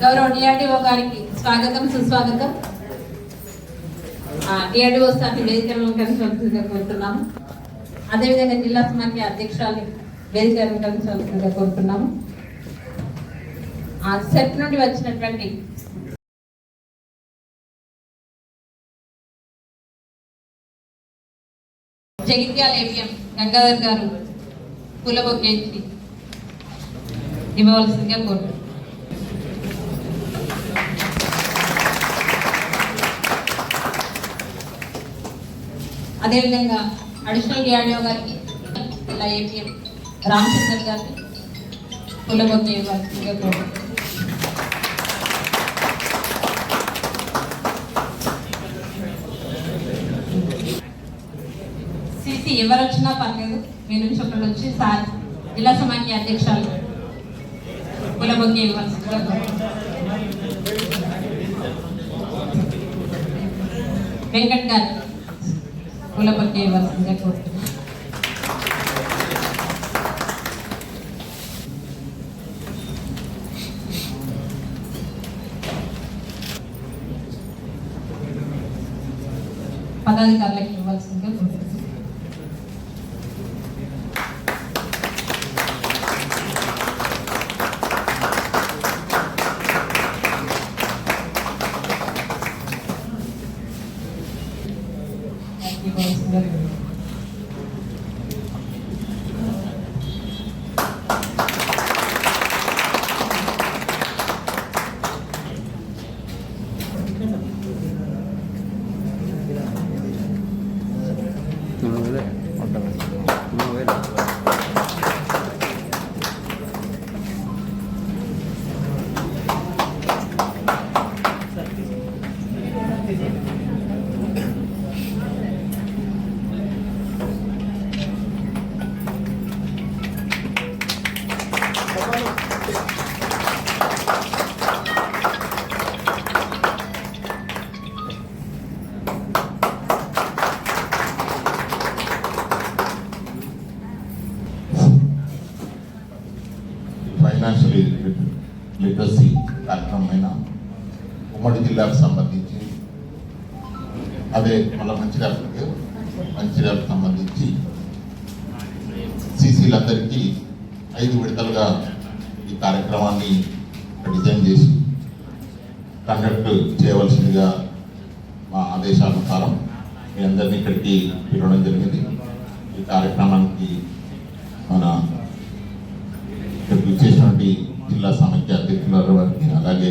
గౌరవ డిఆర్డీఓ గారికి స్వాగతం సుస్వాగతం. డిఆర్డీఓ సార్ని వేదికలను కలిసి కోరుతున్నాము. అదేవిధంగా జిల్లా సమాఖ్య అధ్యక్షురాలు వేదికలను కలిసి కోరుతున్నాము. సెట్ నుండి వచ్చినటువంటి జగిత్యాల ఏపీఎం గంగాధర్ గారు పూలబొకేసి ఇవ్వవలసిందిగా కోరుతున్నాం. అదేవిధంగా అడిషనల్ డిఆర్డీఓ గారికి ఇలా ఏపీఎం రామచంద్ర గారిని పూలబొకే ఇవ్వాల్సిందిగా కోరుతున్నాం. సిసి ఎవరు వచ్చినా పర్లేదు, మీ నుంచి ఒకటి వచ్చి సార్ జిల్లా సమాఖ్య అధ్యక్షులు పూలబొకే ఇవ్వాల్సిందిగా వెంకట్ గారు పూలబొకే ఇవ్వాల్సిందిగా కోరుతున్నాం. పదాధికారులకు ఇవ్వాల్సిందిగా కోరుతున్నాం. ఫైనాన్షియల్ లిటరసీ కార్యక్రమమైన ఉమ్మడి జిల్లాకు సంబంధించి, అదే మళ్ళీ మంచిర్యాలకు సంబంధించి సీసీలందరికీ 5 విడతలుగా ఈ కార్యక్రమాన్ని డిజైన్ చేసి కండక్ట్ చేయవలసిందిగా మా ఆదేశానుసారం మీ అందరినీ ఇక్కడికి పిలవడం జరిగింది. ఈ కార్యక్రమానికి మన చేసినటువంటి జిల్లా సమైక్య అధ్యక్షుల వారికి, అలాగే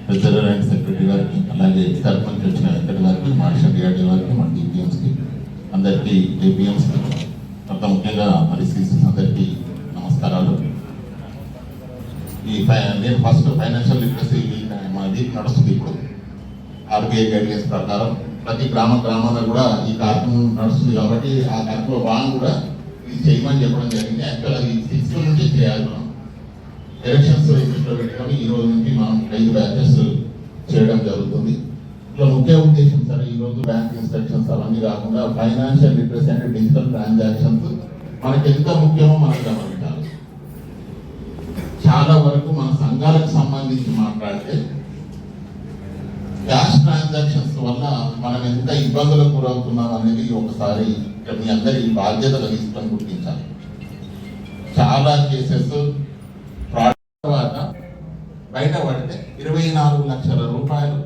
ట్రెజరర్ అండ్ సెక్రటరీ గారికి, అలాగే సర్పంచ్ వచ్చిన వెంకట గారికి, మాడిషన్ డిఆర్డీ గారికి, మన డిపిఎంస్కి అందరికీ, ఏపీఎంస్ అంత ముఖ్యంగా మరి సీసీస్ అందరికీ నమస్కారాలు. నేను ఫస్ట్ ఫైనాన్షియల్ లిటరసీ మా వీక్ నడుస్తుంది. ఇప్పుడు ఆర్బీఐ గైడ్లైన్స్ ప్రకారం ప్రతి గ్రామాల్లో కూడా ఈ కార్యక్రమం నడుస్తుంది. కాబట్టి ఆ కార్యక్రమం భాగం కూడా ఇది చేయమని చెప్పడం జరిగింది. యాక్చువల్ అది 6 నుంచి చేయాలి. మనం ఎలక్షన్స్ దృష్టిలో పెట్టుకొని ఈ రోజు నుంచి మనం 5 బ్యాచెస్ చేయడం జరుగుతుంది. ఇట్లా ముఖ్య ఉద్దేశం సరే, ఈ రోజు బ్యాంక్ ఇన్స్ట్రక్షన్స్ అవన్నీ కాకుండా ఫైనాన్షియల్ లిటరసీ అంటే డిజిటల్ ట్రాన్సాక్షన్స్ మనకి ఎంత ముఖ్యమో మనకు గమనించాలి. చాలా వరకు మన సంఘాలకు సంబంధించి మాట్లాడితే క్యాష్ ట్రాన్సాక్షన్స్ వల్ల మనం ఎంత ఇబ్బందులకు గురవుతున్నాం అనేది ఒకసారి మీ అందరి బాధ్యత తీసుకొని గుర్తించాలి. చాలా కేసెస్ ఫ్రాడ్ తర్వాత బయటపడితే 24 లక్షల రూపాయలు